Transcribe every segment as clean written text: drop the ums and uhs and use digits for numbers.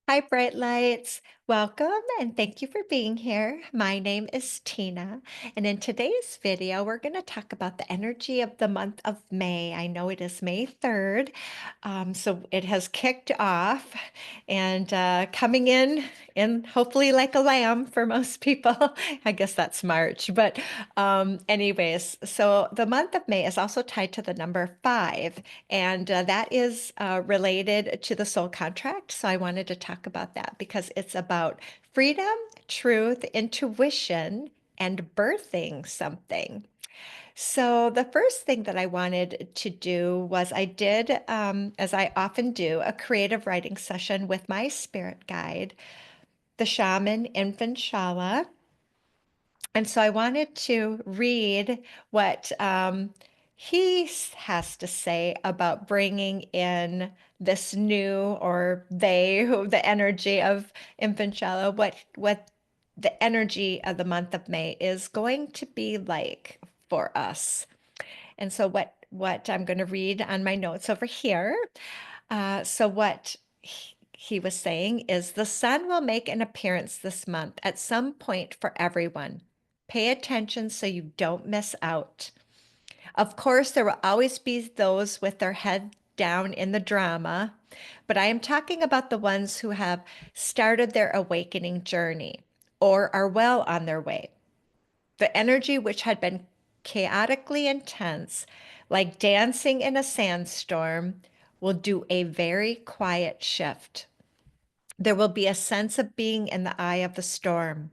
Hi, Bright Lights. Welcome and thank you for being here. My name is Tina, and in today's video, we're going to talk about the energy of the month of May. I know it is May 3rd, so it has kicked off and coming in hopefully like a lamb for most people. I guess that's March, but anyways, so the month of May is also tied to the number 5, and that is related to the soul contract. So I wanted to talk about that because it's about freedom, truth, intuition, and birthing something. So the first thing that I wanted to do was I did, as I often do, a creative writing session with my spirit guide, the shaman Infant Shala. And so I wanted to read what has to say about bringing in this new, or the energy of Infant Shallow, what the energy of the month of May is going to be like for us. And so what I'm going to read on my notes over here. So what he was saying is the sun will make an appearance this month at some point for everyone. Pay attention so you don't miss out. Of course, there will always be those with their head down in the drama, but I am talking about the ones who have started their awakening journey or are well on their way. The energy which had been chaotically intense, like dancing in a sandstorm, will do a very quiet shift. There will be a sense of being in the eye of the storm,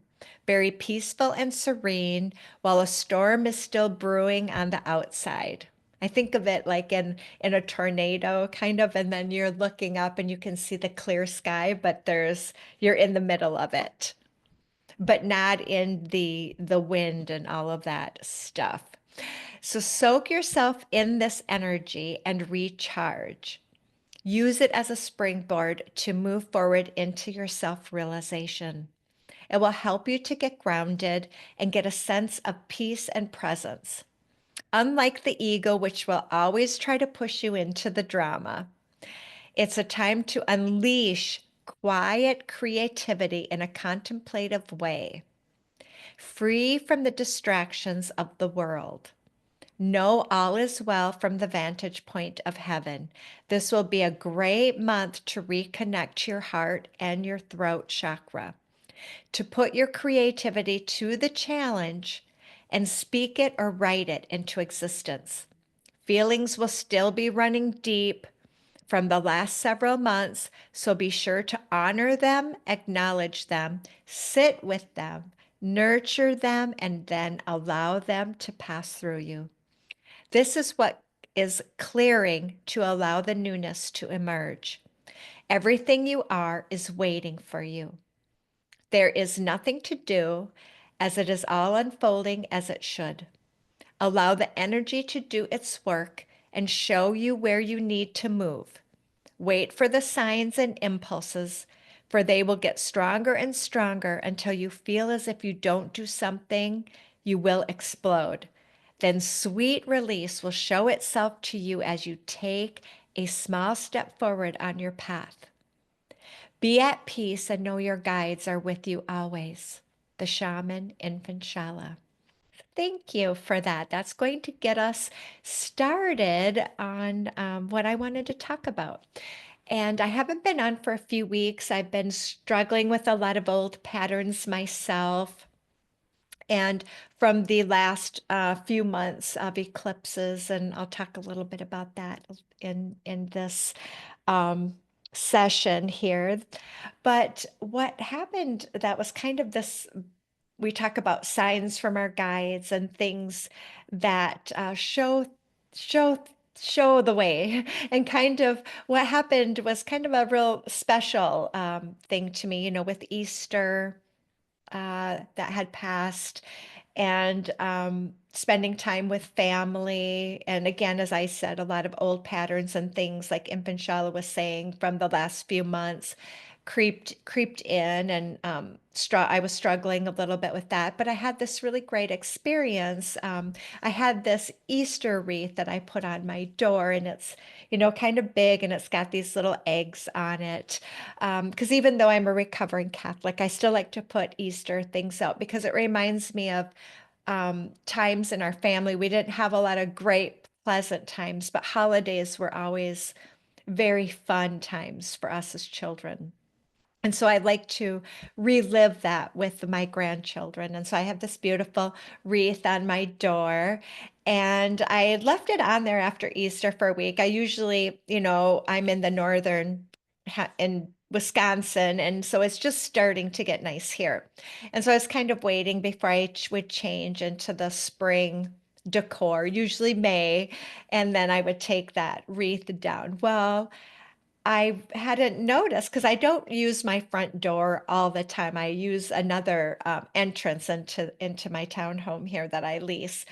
very peaceful and serene, while a storm is still brewing on the outside. I think of it like in a tornado kind of, and then you're looking up and you can see the clear sky, but you're in the middle of it, but not in the wind and all of that stuff. So soak yourself in this energy and recharge. Use it as a springboard to move forward into your self-realization. It will help you to get grounded and get a sense of peace and presence. Unlike the ego, which will always try to push you into the drama, it's a time to unleash quiet creativity in a contemplative way, free from the distractions of the world. Know all is well from the vantage point of heaven. This will be a great month to reconnect your heart and your throat chakra, to put your creativity to the challenge and speak it or write it into existence. Feelings will still be running deep from the last several months, so be sure to honor them, acknowledge them, sit with them, nurture them, and then allow them to pass through you. This is what is clearing to allow the newness to emerge. Everything you are is waiting for you. There is nothing to do, as it is all unfolding as it should. Allow the energy to do its work and show you where you need to move. Wait for the signs and impulses, for they will get stronger and stronger until you feel as if you don't do something, you will explode. Then sweet release will show itself to you as you take a small step forward on your path. Be at peace and know your guides are with you always. The shaman, Infant Shala. Thank you for that. That's going to get us started on what I wanted to talk about. And I haven't been on for a few weeks. I've been struggling with a lot of old patterns myself. And from the last few months of eclipses, and I'll talk a little bit about that in this session here. But what happened that was kind of this, we talk about signs from our guides and things that show show the way. And kind of what happened was kind of a real special thing to me, with Easter that had passed, and spending time with family. And again, as I said, a lot of old patterns and things like Infant Shala was saying from the last few months creeped in, and I was struggling a little bit with that. But I had this really great experience. I had this Easter wreath that I put on my door, and kind of big, and it's got these little eggs on it. Because even though I'm a recovering Catholic, I still like to put Easter things out because it reminds me of times in our family. We didn't have a lot of great, pleasant times, but holidays were always very fun times for us as children. And so I like to relive that with my grandchildren. And so I have this beautiful wreath on my door. And I had left it on there after Easter for a week. I usually, I'm in the northern in Wisconsin. And so it's just starting to get nice here. And so I was kind of waiting before I would change into the spring decor, usually May. And then I would take that wreath down. Well, I hadn't noticed because I don't use my front door all the time. I use another entrance into my townhome here that I lease.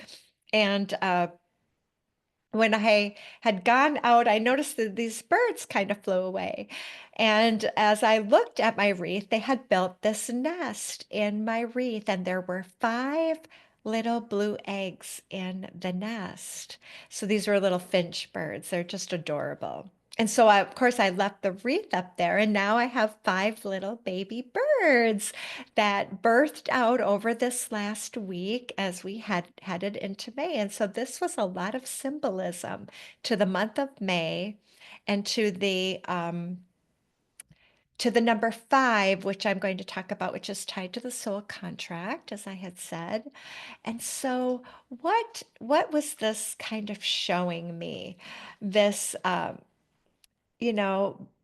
And when I had gone out, I noticed that these birds kind of flew away. And as I looked at my wreath, they had built this nest in my wreath, and there were five little blue eggs in the nest. So these were little finch birds. They're just adorable. And so, of course, I left the wreath up there, and now I have five little baby birds that birthed out over this last week as we had headed into May. And so this was a lot of symbolism to the month of May and to the number five, which I'm going to talk about, which is tied to the soul contract, as I had said. And so what was this kind of showing me? This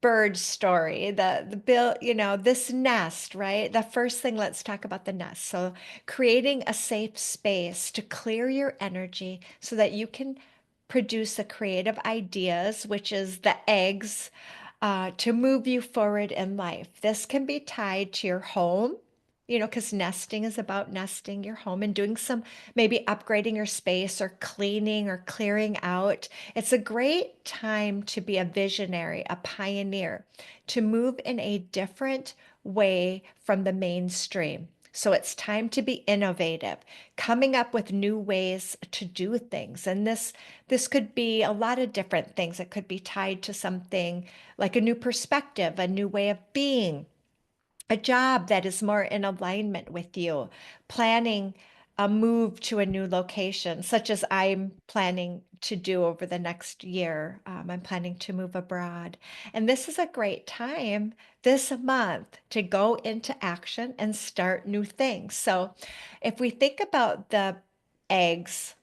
bird story, the bill, this nest, right? The first thing, let's talk about the nest. So creating a safe space to clear your energy so that you can produce the creative ideas, which is the eggs, to move you forward in life. This can be tied to your home, because nesting is about nesting your home and doing some, maybe upgrading your space or cleaning or clearing out. It's a great time to be a visionary, a pioneer, to move in a different way from the mainstream. So it's time to be innovative, coming up with new ways to do things. And this could be a lot of different things. It could be tied to something like a new perspective, a new way of being, a job that is more in alignment with you, planning a move to a new location, such as I'm planning to do over the next year. I'm planning to move abroad. And this is a great time this month to go into action and start new things. So if we think about the eggs,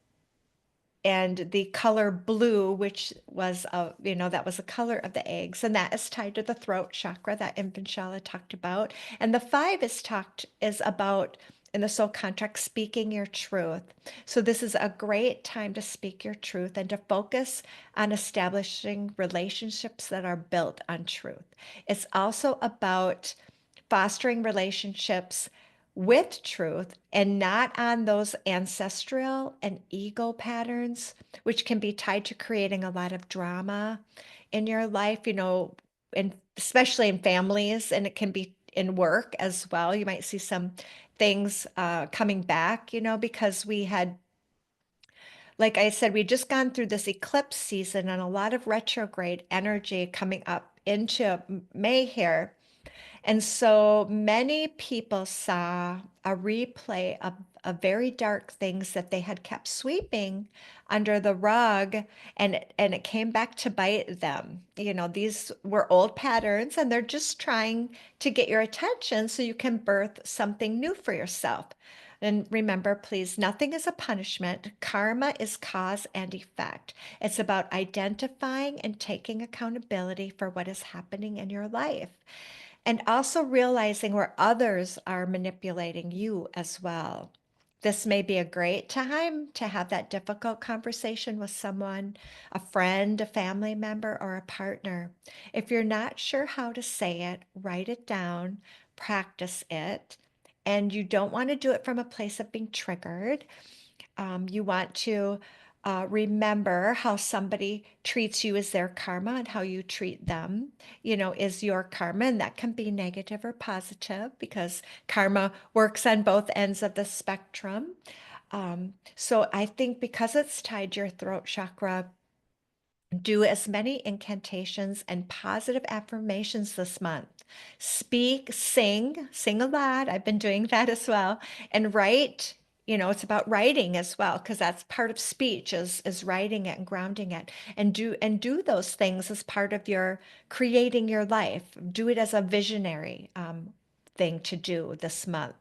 and the color blue, which was that was the color of the eggs, and that is tied to the throat chakra that Invinchala talked about. And the five is about in the soul contract speaking your truth. So this is a great time to speak your truth and to focus on establishing relationships that are built on truth. It's also about fostering relationships with truth and not on those ancestral and ego patterns, which can be tied to creating a lot of drama in your life, and especially in families, and it can be in work as well. You might see some things coming back, because we had, like I said, we just gone through this eclipse season and a lot of retrograde energy coming up into May here. And so many people saw a replay of very dark things that they had kept sweeping under the rug, and it came back to bite them. These were old patterns, and they're just trying to get your attention so you can birth something new for yourself. And remember, please, nothing is a punishment. Karma is cause and effect. It's about identifying and taking accountability for what is happening in your life. And also realizing where others are manipulating you as well. This may be a great time to have that difficult conversation with someone, a friend, a family member, or a partner. If you're not sure how to say it, write it down, practice it. And you don't want to do it from a place of being triggered. You want to remember how somebody treats you as their karma, and how you treat them, is your karma. And that can be negative or positive because karma works on both ends of the spectrum. So I think because it's tied to your throat chakra, Do as many incantations and positive affirmations this month. Speak, sing a lot. I've been doing that as well. And write, it's about writing as well, because that's part of speech is writing it and grounding it. And do those things as part of your creating your life. Do it as a visionary thing to do this month.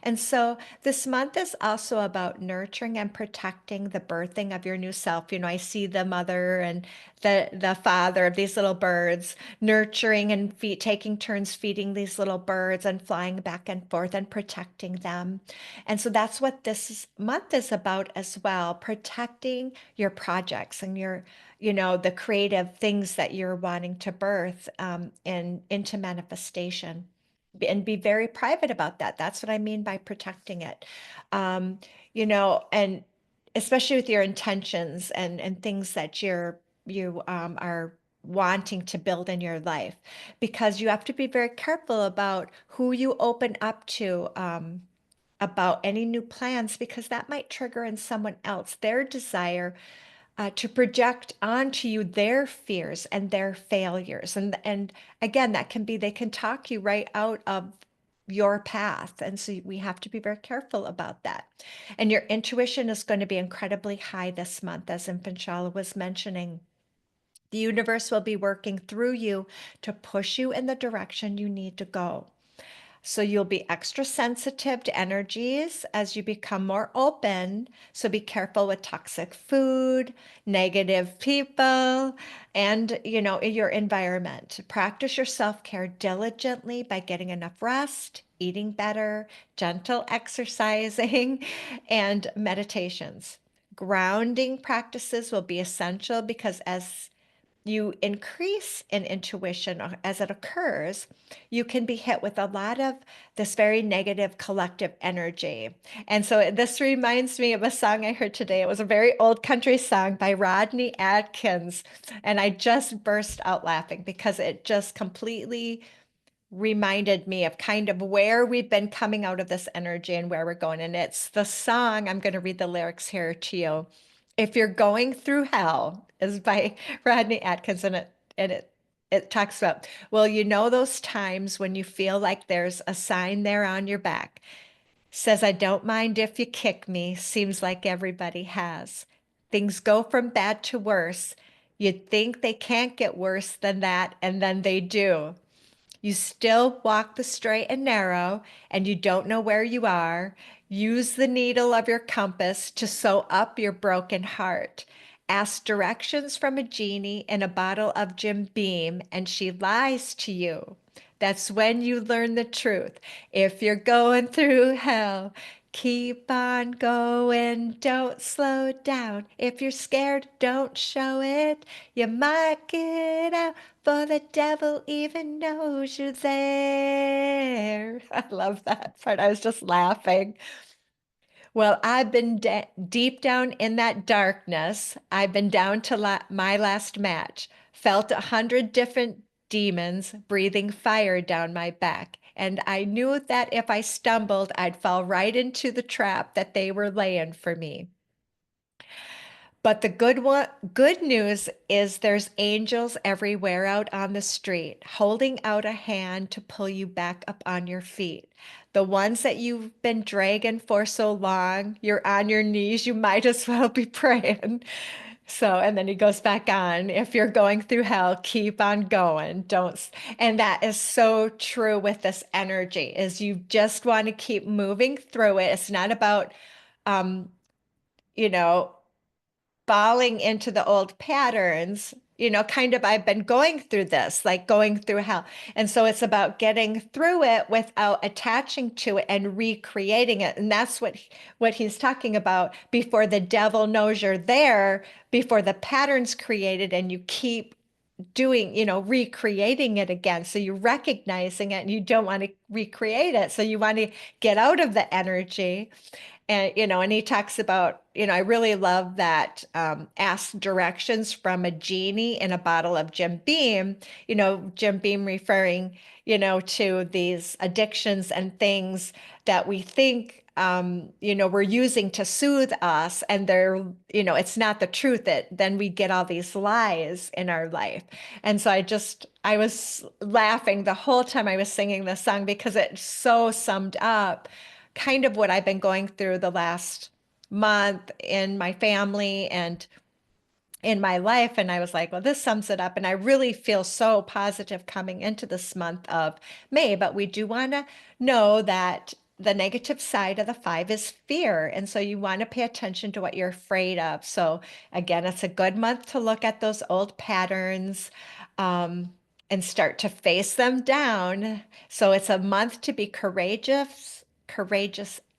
And so this month is also about nurturing and protecting the birthing of your new self. I see the mother and the father of these little birds nurturing and taking turns feeding these little birds and flying back and forth and protecting them. And so that's what month is about as well, protecting your projects and the creative things that you're wanting to birth and into manifestation and be very private about that. That's what I mean by protecting it. Um, and especially with your intentions and things that you are wanting to build in your life, because you have to be very careful about who you open up to about any new plans, because that might trigger in someone else their desire to project onto you their fears and their failures. And again, that can be they can talk you right out of your path. And so we have to be very careful about that. And your intuition is going to be incredibly high this month, as Infantala was mentioning. The universe will be working through you to push you in the direction you need to go. So you'll be extra sensitive to energies as you become more open. So be careful with toxic food, negative people, and your environment. Practice your self-care diligently by getting enough rest, eating better, gentle exercising, and meditations. Grounding practices will be essential because as you increase in intuition as it occurs, you can be hit with a lot of this very negative collective energy. And so this reminds me of a song I heard today. It was a very old country song by Rodney Atkins. And I just burst out laughing because it just completely reminded me of kind of where we've been coming out of this energy and where we're going. And it's the song, I'm going to read the lyrics here to you. If You're Going Through Hell is by Rodney Atkins, and it talks about, well, those times when you feel like there's a sign there on your back. Says, I don't mind if you kick me, seems like everybody has. Things go from bad to worse. You'd think they can't get worse than that, and then they do. You still walk the straight and narrow, and you don't know where you are. Use the needle of your compass to sew up your broken heart. Ask directions from a genie in a bottle of Jim Beam, and she lies to you. That's when you learn the truth. If you're going through hell, keep on going, don't slow down. If you're scared, don't show it. You might get out, for the devil even knows you're there. I love that part. I was just laughing. Well, I've been deep down in that darkness. I've been down to my last match, felt 100 different demons breathing fire down my back. And I knew that if I stumbled, I'd fall right into the trap that they were laying for me. But the good news is there's angels everywhere out on the street, holding out a hand to pull you back up on your feet. The ones that you've been dragging for so long, you're on your knees, you might as well be praying. So, and then he goes back on, if you're going through hell, keep on going. And that is so true with this energy, is you just want to keep moving through it. It's not about, um, you know, falling into the old patterns, kind of I've been going through this, like going through hell. And so it's about getting through it without attaching to it and recreating it. And that's what he's talking about before the devil knows you're there, before the pattern's created and you keep doing, recreating it again. So you're recognizing it and you don't want to recreate it. So you want to get out of the energy And, and he talks about, I really love that ask directions from a genie in a bottle of Jim Beam, Jim Beam referring, to these addictions and things that we think, we're using to soothe us, and they're, it's not the truth, that then we get all these lies in our life. And so I was laughing the whole time I was singing this song because it so summed up kind of what I've been going through the last month in my family and in my life. And I was like, well, this sums it up. And I really feel so positive coming into this month of May. But we do want to know that the negative side of the five is fear. And so you want to pay attention to what you're afraid of. So again, it's a good month to look at those old patterns. And start to face them down. So it's a month to be courageous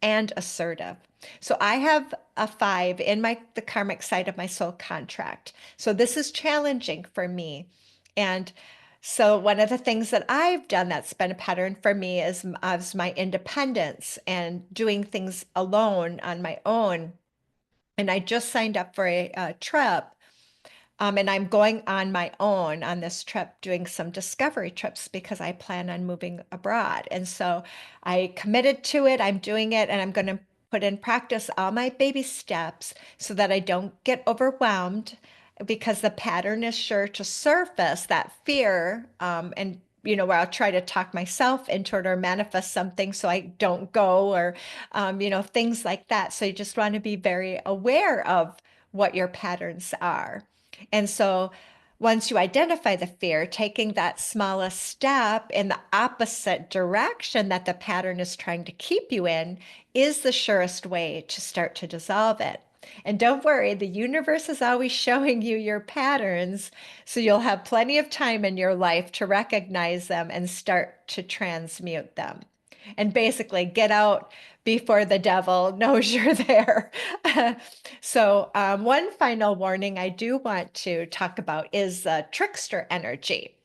and assertive. So I have a five in the karmic side of my soul contract. So this is challenging for me. And so one of the things that I've done that's been a pattern for me is my independence and doing things alone on my own. And I just signed up for a trip, and I'm going on my own on this trip, doing some discovery trips because I plan on moving abroad. And so I committed to it. I'm doing it, and I'm going to put in practice all my baby steps so that I don't get overwhelmed, because the pattern is sure to surface, that fear, and where I'll try to talk myself into it or manifest something so I don't go, or things like that. So you just want to be very aware of what your patterns are. And so once you identify the fear, taking that smallest step in the opposite direction that the pattern is trying to keep you in is the surest way to start to dissolve it. And don't worry, the universe is always showing you your patterns, so you'll have plenty of time in your life to recognize them and start to transmute them. And basically, get out before the devil knows you're there. So, one final warning I do want to talk about is the trickster energy,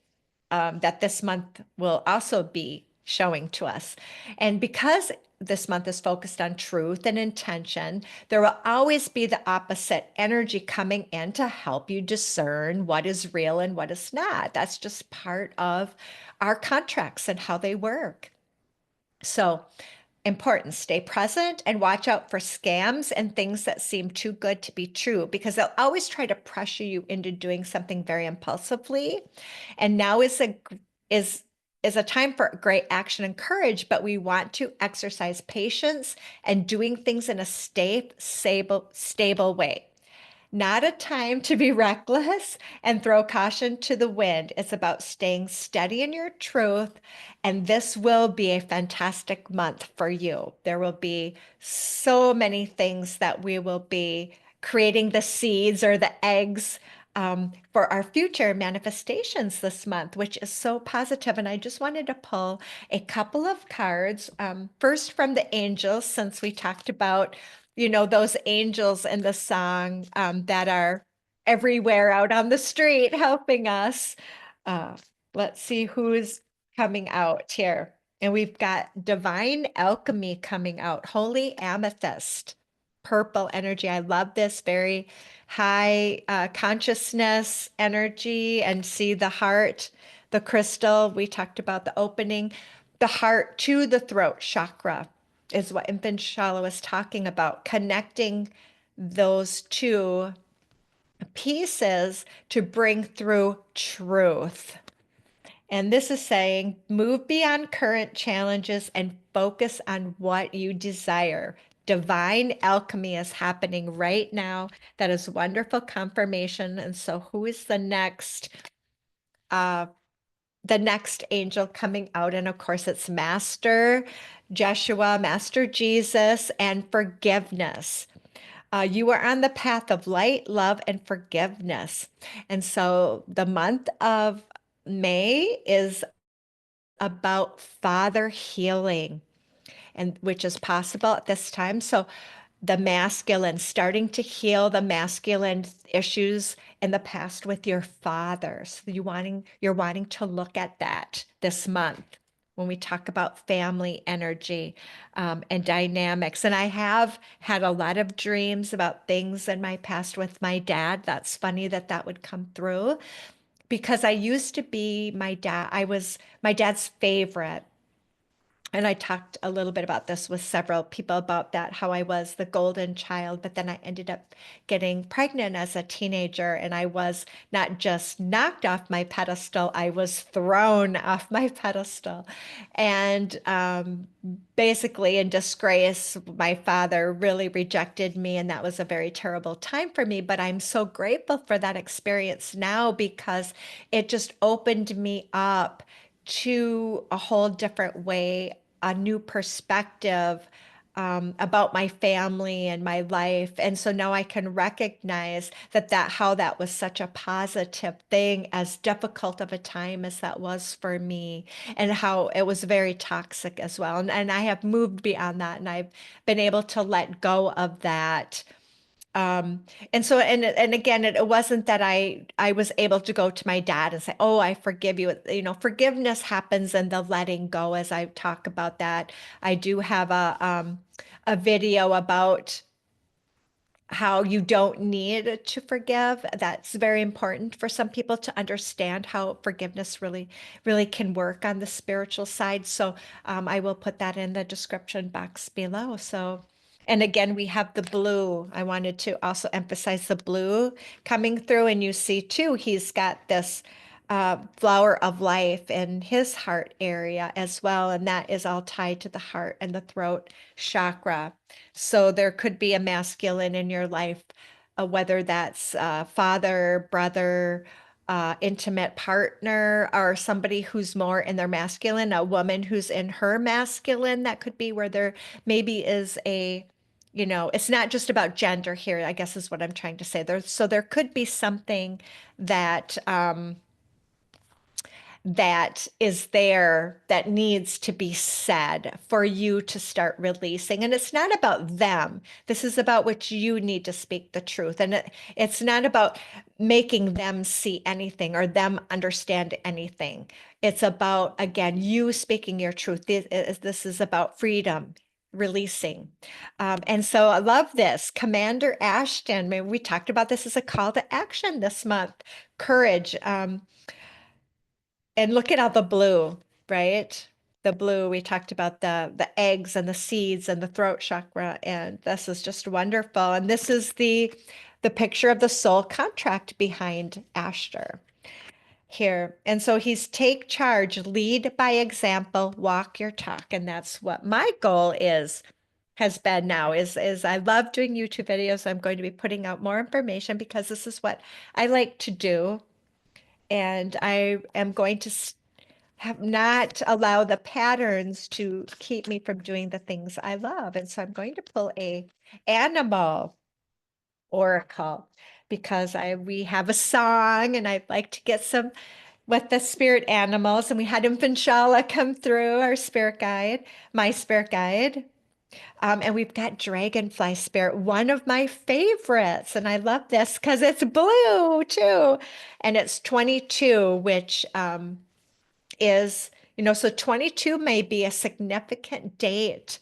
that this month will also be showing to us. And because this month is focused on truth and intention, there will always be the opposite energy coming in to help you discern what is real and what is not. That's just part of our contracts and how they work. So, important, stay present and watch out for scams and things that seem too good to be true, because they'll always try to pressure you into doing something very impulsively. And now is is a time for great action and courage, but we want to exercise patience and doing things in a stable way. Not a time to be reckless and throw caution to the wind. It's about staying steady in your truth. And this will be a fantastic month for you. There will be so many things that we will be creating the seeds or the eggs, for our future manifestations this month, which is so positive. And I just wanted to pull a couple of cards. First, from the angels, since we talked about those angels in the song, that are everywhere out on the street helping us. Uh, let's see who's coming out here. And we've got divine alchemy coming out, holy amethyst, purple energy. I love this, very high consciousness energy, and see the heart, the crystal. We talked about the opening, the heart to the throat chakra is what Infant Shala was talking about, connecting those two pieces to bring through truth. And this is saying, move beyond current challenges and focus on what you desire. Divine alchemy is happening right now. That is wonderful confirmation. And so who is uh, the next angel coming out? And of course, it's Master Joshua, Master Jesus, and forgiveness. You are on the path of light, love, and forgiveness. And so the month of May is about father healing, and which is possible at this time. So the masculine, starting to heal the masculine issues in the past with your father. So you're wanting to look at that this month. when we talk about family energy and dynamics. And I have had a lot of dreams about things in my past with my dad. That's funny that that would come through because I used to be I was my dad's favorite. And I talked a little bit about this with several people about that, how I was the golden child, but then I ended up getting pregnant as a teenager, and I was not just knocked off my pedestal, I was thrown off my pedestal. And basically, in disgrace, my father really rejected me, and that was a very terrible time for me. But I'm so grateful for that experience now because it just opened me up to a whole different way, a new perspective about my family and my life. And so now I can recognize that how that was such a positive thing, as difficult of a time as that was for me, and how it was very toxic as well. And I have moved beyond that, and I've been able to let go of that. Um, and so, and again, it wasn't that I was able to go to my dad and say, "Oh, I forgive you." You know, forgiveness happens in the letting go. As I talk about that, I do have a video about how you don't need to forgive. That's very important for some people to understand how forgiveness really can work on the spiritual side. So I will put that in the description box below. So, and again, we have the blue. I wanted to also emphasize the blue coming through, and you see too, he's got this flower of life in his heart area as well, and that is all tied to the heart and the throat chakra. So there could be a masculine in your life, whether that's father, brother, intimate partner, or somebody who's more in their masculine, a woman who's in her masculine. That could be where there maybe is it's not just about gender here, I guess is what I'm trying to say. So there could be something that that is there that needs to be said for you to start releasing. And it's not about them. This is about what you need to speak the truth. And it's not about making them see anything or them understand anything. It's about, again, you speaking your truth. This is about freedom. Releasing. And so I love this. Commander Ashton, maybe we talked about this as a call to action this month. Courage. And look at all the blue, right? The blue, we talked about the eggs and the seeds and the throat chakra, and this is just wonderful. And this is the picture of the soul contract behind Ashtar here. And so he's take charge, lead by example, walk your talk. And that's what my goal has been now is I love doing YouTube videos. I'm going to be putting out more information because this is what I like to do. And I am going to have not allow the patterns to keep me from doing the things I love. And so I'm going to pull a animal oracle because I we have a song and I'd like to get some with the spirit animals. And we had Infinshallah come through, our spirit guide, my spirit guide. And we've got Dragonfly Spirit, one of my favorites. And I love this because it's blue too. And it's 22, which so 22 may be a significant date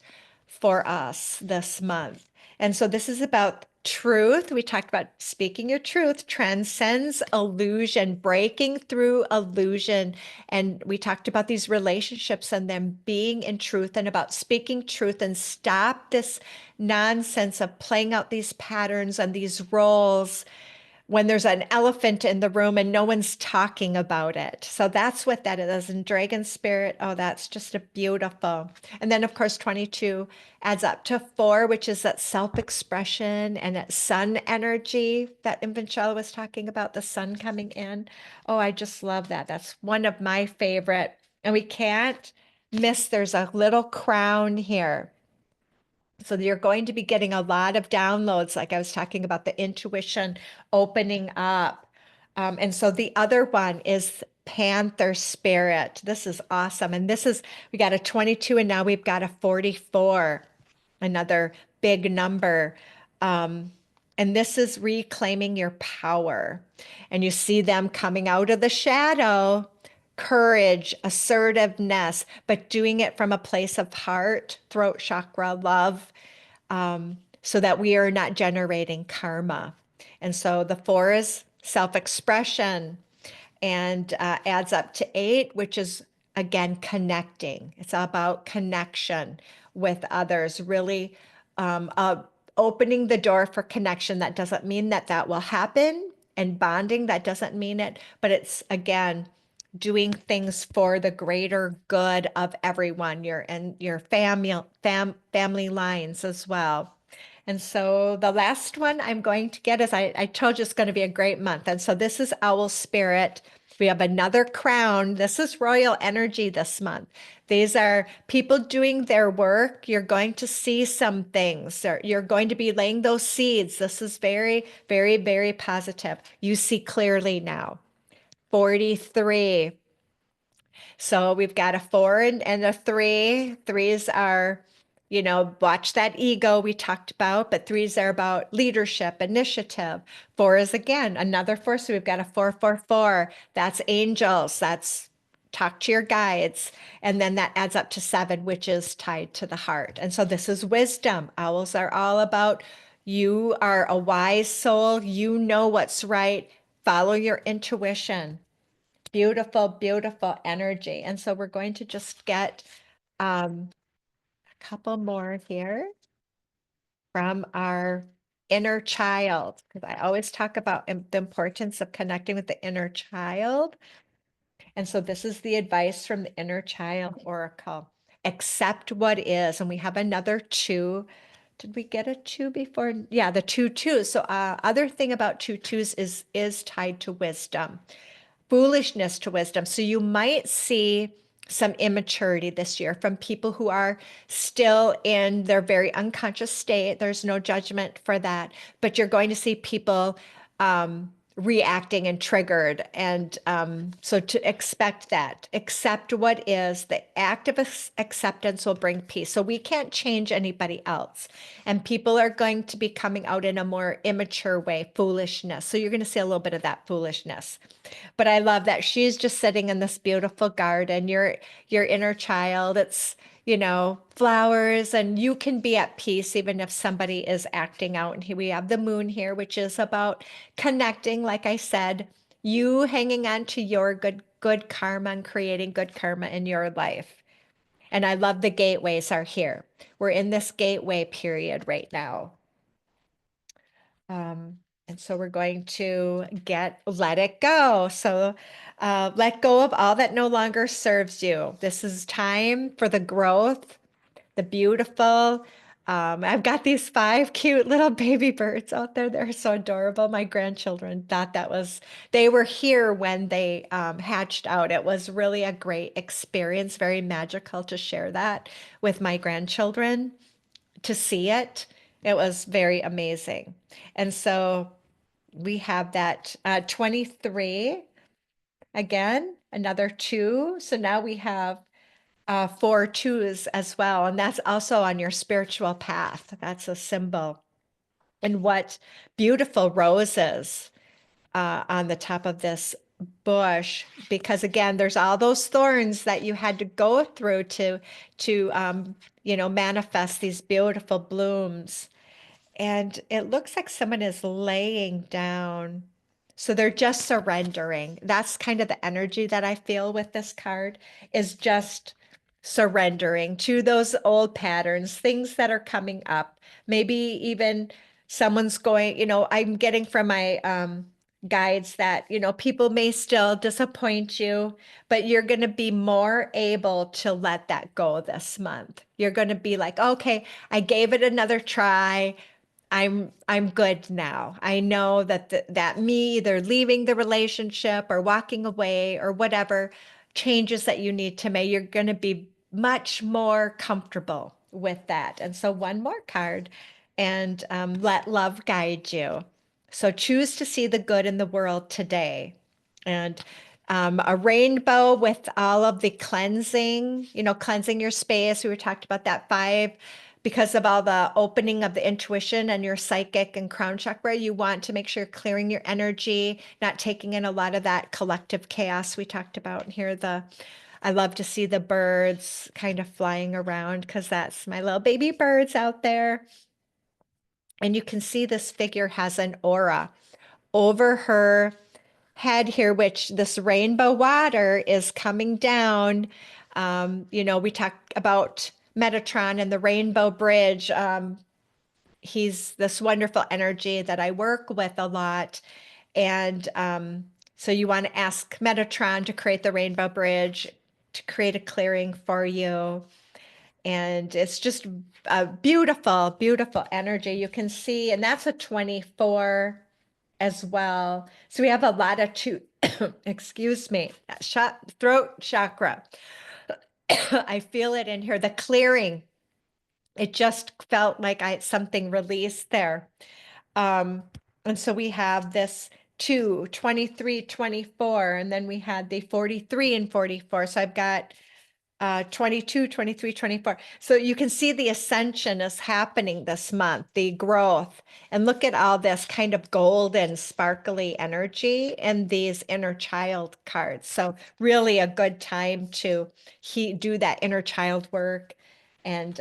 for us this month. And so this is about truth. We talked about speaking your truth, transcends illusion, breaking through illusion. And we talked about these relationships and them being in truth and about speaking truth and stop this nonsense of playing out these patterns and these roles when there's an elephant in the room and no one's talking about it. So that's what that is. And Dragon Spirit, oh, that's just a beautiful. And then, of course, 22 adds up to 4, which is that self-expression and that sun energy that Invinchala was talking about, the sun coming in. Oh, I just love that. That's one of my favorite. And we can't miss, there's a little crown here. So you're going to be getting a lot of downloads, like I was talking about the intuition opening up. And so the other one is Panther Spirit. This is awesome. And we got a 22 and now we've got a 44, another big number. And this is reclaiming your power. And you see them coming out of the shadow, courage, assertiveness, but doing it from a place of heart, throat chakra, love, so that we are not generating karma. And so the four is self-expression and adds up to eight, which is again connecting. It's about connection with others, really opening the door for connection. That doesn't mean that that will happen, and bonding, that doesn't mean it, but it's again doing things for the greater good of everyone, your and your family lines as well. And so the last one I'm going to get is I told you it's going to be a great month. And so this is Owl Spirit. We have another crown. This is royal energy this month. These are people doing their work. You're going to see some things. You're going to be laying those seeds. This is very, very, very positive. You see clearly now. 43. So we've got a four and a three. Threes are, watch that ego we talked about, but threes are about leadership, initiative. Four is again another four. So we've got a 444. That's angels. That's talk to your guides. And then that adds up to seven, which is tied to the heart. And so this is wisdom. Owls are all about you are a wise soul. You know what's right. Follow your intuition. Beautiful, beautiful energy. And so we're going to just get a couple more here from our inner child, because I always talk about the importance of connecting with the inner child. And so this is the advice from the inner child oracle. Accept what is. And we have another two. Did we get a two before? Yeah, the two twos. So other thing about two twos is tied to wisdom, foolishness to wisdom. So you might see some immaturity this year from people who are still in their very unconscious state. There's no judgment for that, but you're going to see people reacting and triggered. And so to expect that, accept what is, the act of acceptance will bring peace. So we can't change anybody else. And people are going to be coming out in a more immature way, foolishness. So you're going to see a little bit of that foolishness. But I love that she's just sitting in this beautiful garden, your inner child. It's, flowers, and you can be at peace even if somebody is acting out. And here we have the moon here, which is about connecting, like I said, you hanging on to your good karma and creating good karma in your life. And I love the gateways are here. We're in this gateway period right now. And so we're going to let it go. So let go of all that no longer serves you. This is time for the growth, the beautiful. I've got these five cute little baby birds out there. They're so adorable. My grandchildren thought they were here when they hatched out. It was really a great experience, very magical to share that with my grandchildren, to see it. It was very amazing. And so we have that 23 again, another two. So now we have four twos as well. And that's also on your spiritual path. That's a symbol. And what beautiful roses on the top of this bush, because again, there's all those thorns that you had to go through to manifest these beautiful blooms. And it looks like someone is laying down. So they're just surrendering. That's kind of the energy that I feel with this card, is just surrendering to those old patterns, things that are coming up. Maybe even someone's going, I'm getting from my guides that, people may still disappoint you, but you're going to be more able to let that go this month. You're going to be like, okay, I gave it another try. I'm good now. I know that me either leaving the relationship or walking away or whatever changes that you need to make, you're going to be much more comfortable with that. And so one more card, and let love guide you. So choose to see the good in the world today. And a rainbow with all of the cleansing, cleansing your space. We were talked about that five because of all the opening of the intuition and your psychic and crown chakra, you want to make sure you're clearing your energy, not taking in a lot of that collective chaos we talked about. And here I love to see the birds kind of flying around because that's my little baby birds out there. And you can see this figure has an aura over her head here, which this rainbow water is coming down. We talked about Metatron and the Rainbow Bridge. He's this wonderful energy that I work with a lot. And so you want to ask Metatron to create the Rainbow Bridge, to create a clearing for you. And it's just a beautiful, beautiful energy. You can see, and that's a 24 as well. So we have a lot of excuse me, throat chakra. I feel it in here, the clearing. It just felt like something released there. And so we have this 2, 23, 24, and then we had the 43 and 44. So I've got 22, 23, 24. So you can see the ascension is happening this month, the growth. And look at all this kind of golden, sparkly energy in these inner child cards. So really a good time to do that inner child work and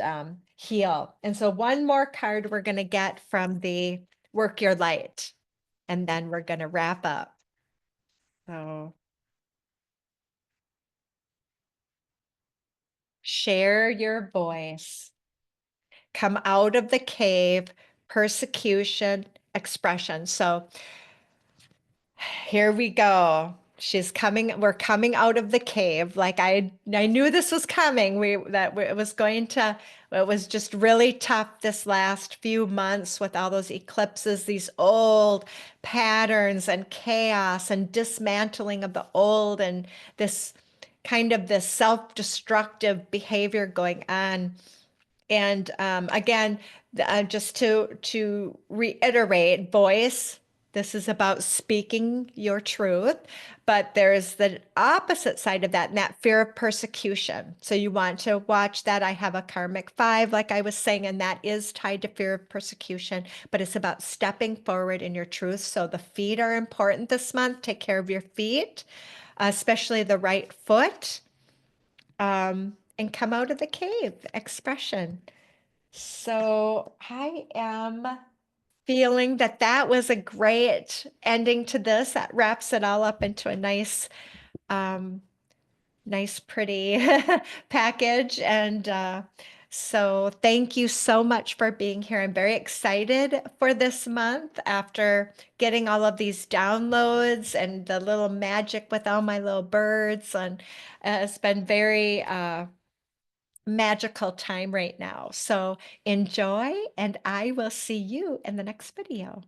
heal. And so one more card we're going to get from the Work Your Light, and then we're going to wrap up. So share your voice. Come out of the cave, persecution, expression. So here we go. We're coming out of the cave. Like I knew this was coming. It was just really tough this last few months with all those eclipses, these old patterns and chaos and dismantling of the old and this kind of this self-destructive behavior going on. And again, just to reiterate, voice, this is about speaking your truth, but there's the opposite side of that, and that fear of persecution. So you want to watch that. I have a karmic 5, like I was saying, and that is tied to fear of persecution, but it's about stepping forward in your truth. So the feet are important this month. Take care of your feet, especially the right foot, and come out of the cave, expression. So I am feeling that that was a great ending to this. That wraps it all up into a um, nice, pretty package. And so thank you so much for being here. I'm very excited for this month after getting all of these downloads and the little magic with all my little birds. And it's been very magical time right now. So enjoy, and I will see you in the next video.